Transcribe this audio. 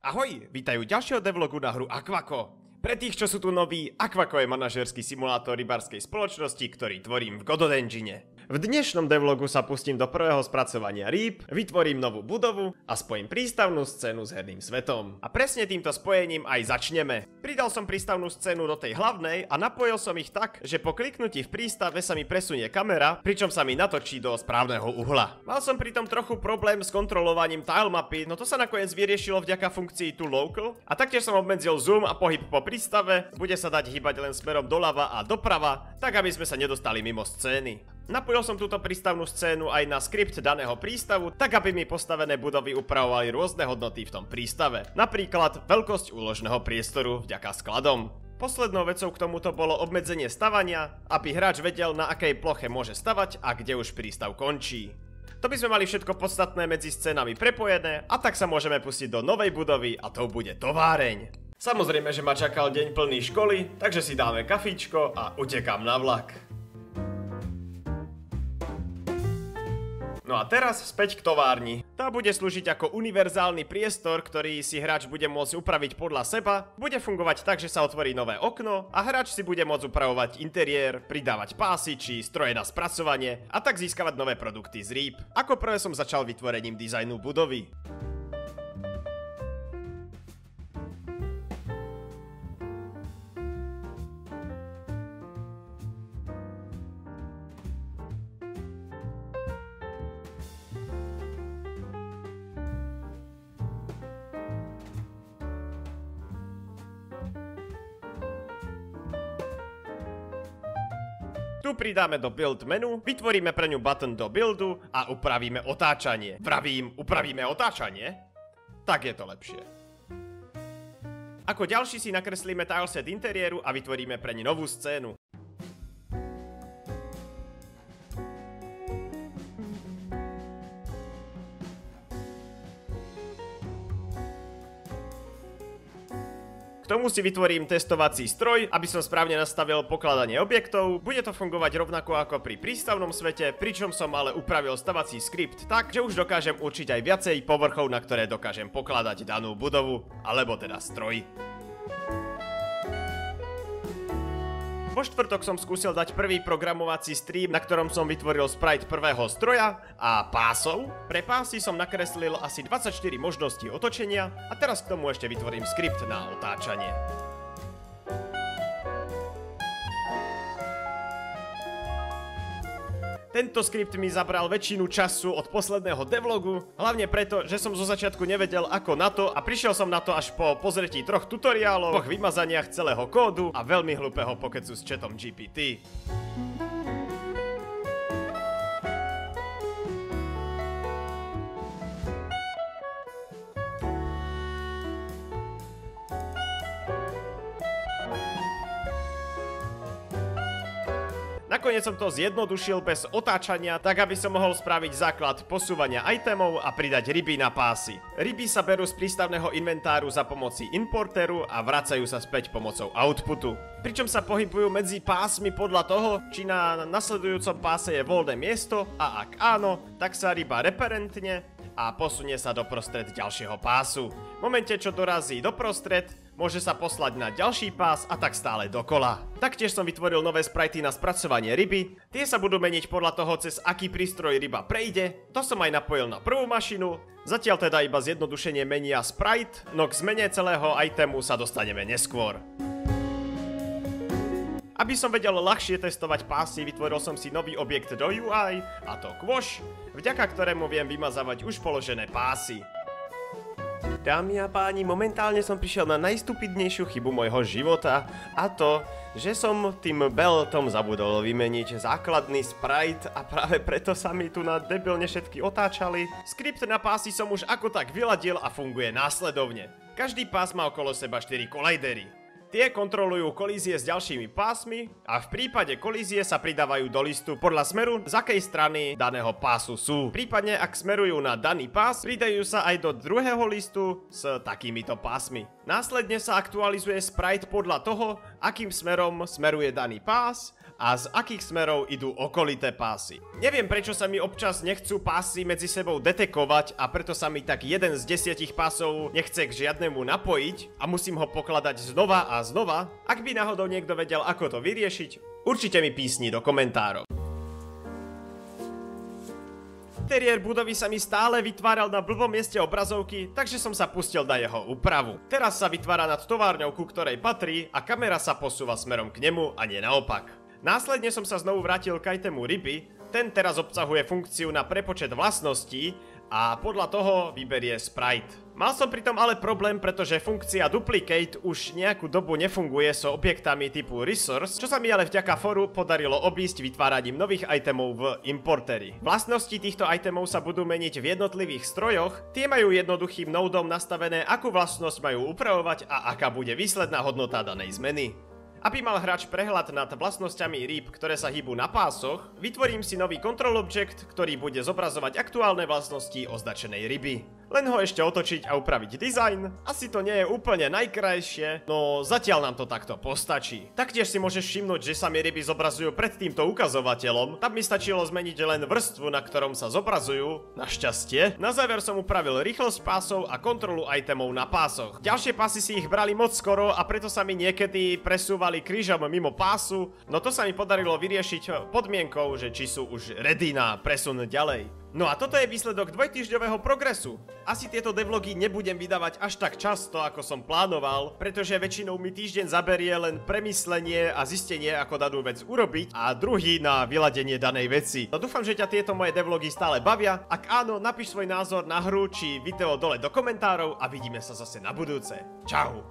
Ahoj, vítajú ďalšieho devlogu na hru Aquako. Pre tých, čo sú tu noví, Aquako je manažerský simulátor rybárskej spoločnosti, ktorý tvorím v Godot Engine. V dnešnom devlogu sa pustím do prvého spracovania rýb, vytvorím novú budovu a spojím prístavnú scénu s herným svetom. A presne týmto spojením aj začneme. Pridal som prístavnú scénu do tej hlavnej a napojil som ich tak, že po kliknutí v prístave sa mi presunie kamera, pričom sa mi natočí do správneho uhla. Mal som pritom trochu problém s kontrolovaním tilemapy, no to sa nakoniec vyriešilo vďaka funkcii To Local a taktiež som obmedzil zoom a pohyb po prístave, bude sa dať hýbať len smerom doľava a doprava, tak aby sme sa nedostali mimo scény. Napojil som túto prístavnú scénu aj na skript daného prístavu, tak aby mi postavené budovy upravovali rôzne hodnoty v tom prístave. Napríklad veľkosť úložného priestoru vďaka skladom. Poslednou vecou k tomuto bolo obmedzenie stavania, aby hráč vedel, na akej ploche môže stavať a kde už prístav končí. To by sme mali všetko podstatné medzi scénami prepojené a tak sa môžeme pustiť do novej budovy a to bude továreň. Samozrejme, že ma čakal deň plný školy, takže si dáme kafíčko a utekám na vlak. No a teraz späť k továrni. Tá bude slúžiť ako univerzálny priestor, ktorý si hráč bude môcť upraviť podľa seba, bude fungovať tak, že sa otvorí nové okno a hráč si bude môcť upravovať interiér, pridávať pásy či stroje na spracovanie a tak získavať nové produkty z rýb. Ako prvé som začal vytvorením dizajnu budovy. Tu pridáme do build menu, vytvoríme pre ňu button do buildu a upravíme otáčanie. Vravím, upravíme otáčanie? Tak je to lepšie. Ako ďalší si nakreslíme tileset interiéru a vytvoríme pre ňu novú scénu. K tomu si vytvorím testovací stroj, aby som správne nastavil pokladanie objektov. Bude to fungovať rovnako ako pri prístavnom svete, pričom som ale upravil stavací skript tak, že už dokážem určiť aj viacej povrchov, na ktoré dokážem pokladať danú budovu, alebo teda stroj. Vo štvrtok som skúsil dať prvý programovací stream, na ktorom som vytvoril sprite prvého stroja a pásov. Pre pásy som nakreslil asi 24 možností otočenia a teraz k tomu ešte vytvorím skript na otáčanie. Tento skript mi zabral väčšinu času od posledného devlogu, hlavne preto, že som zo začiatku nevedel ako na to a prišiel som na to až po pozretí 3 tutoriálov, 2 vymazaniach celého kódu a veľmi hlúpeho pokecu s chatom GPT. Nakoniec som to zjednodušil bez otáčania, tak aby som mohol spraviť základ posúvania itemov a pridať ryby na pásy. Ryby sa berú z prístavného inventáru za pomoci importeru a vracajú sa späť pomocou outputu. Pričom sa pohybujú medzi pásmi podľa toho, či na nasledujúcom páse je voľné miesto a ak áno, tak sa ryba referentne a posunie sa doprostred ďalšieho pásu. V momente, čo dorazí doprostred, môže sa poslať na ďalší pás a tak stále dokola. Taktiež som vytvoril nové sprajty na spracovanie ryby. Tie sa budú meniť podľa toho, cez aký prístroj ryba prejde. To som aj napojil na prvú mašinu. Zatiaľ teda iba zjednodušenie menia sprite, no k zmene celého itemu sa dostaneme neskôr. Aby som vedel ľahšie testovať pásy, vytvoril som si nový objekt do UI, a to Quash, vďaka ktorému viem vymazávať už položené pásy. Dámy a páni, momentálne som prišiel na najstupidnejšiu chybu môjho života, a to, že som tým beltom zabudol vymeniť základný sprite a práve preto sa mi tu na debilne všetky otáčali. Skript na pásy som už ako tak vyladil a funguje následovne. Každý pás má okolo seba 4 kolajdery. Tie kontrolujú kolízie s ďalšími pásmi a v prípade kolízie sa pridávajú do listu podľa smeru, z akej strany daného pásu sú. Prípadne ak smerujú na daný pás, pridajú sa aj do druhého listu s takýmito pásmi. Následne sa aktualizuje sprite podľa toho, akým smerom smeruje daný pás a z akých smerov idú okolité pásy. Neviem, prečo sa mi občas nechcú pásy medzi sebou detekovať a preto sa mi tak jeden z 10 pásov nechce k žiadnemu napojiť a musím ho pokladať znova a znova. Ak by náhodou niekto vedel, ako to vyriešiť, určite mi písni do komentárov. Interiér budovy sa mi stále vytváral na blbom mieste obrazovky, takže som sa pustil na jeho úpravu. Teraz sa vytvára nad továrňou, ku ktorej patrí a kamera sa posúva smerom k nemu a nie naopak. Následne som sa znovu vrátil k itemu ryby, ten teraz obsahuje funkciu na prepočet vlastností a podľa toho vyberie sprite. Mal som pritom ale problém, pretože funkcia duplicate už nejakú dobu nefunguje so objektami typu resource, čo sa mi ale vďaka foru podarilo obísť vytváraním nových itemov v importeri. Vlastnosti týchto itemov sa budú meniť v jednotlivých strojoch, tie majú jednoduchým nódom nastavené, akú vlastnosť majú upravovať a aká bude výsledná hodnota danej zmeny. Aby mal hráč prehľad nad vlastnosťami rýb, ktoré sa hýbu na pásoch, vytvorím si nový control object, ktorý bude zobrazovať aktuálne vlastnosti označenej ryby. Len ho ešte otočiť a upraviť dizajn. Asi to nie je úplne najkrajšie, no zatiaľ nám to takto postačí. Taktiež si môžeš všimnúť, že sa mi ryby zobrazujú pred týmto ukazovateľom. Tam mi stačilo zmeniť len vrstvu, na ktorom sa zobrazujú, našťastie. Na záver som upravil rýchlosť pásov a kontrolu itemov na pásoch. Ďalšie pásy si ich brali moc skoro a preto sa mi niekedy presúvali krížom mimo pásu, no to sa mi podarilo vyriešiť podmienkou, že či sú už ready na presun ďalej. No a toto je výsledok dvojtýždňového progresu. Asi tieto devlogy nebudem vydávať až tak často, ako som plánoval, pretože väčšinou mi týždeň zaberie len premyslenie a zistenie, ako danú vec urobiť a druhý na vyladenie danej veci. No dúfam, že ťa tieto moje devlogy stále bavia. Ak áno, napíš svoj názor na hru či video dole do komentárov a vidíme sa zase na budúce. Čau.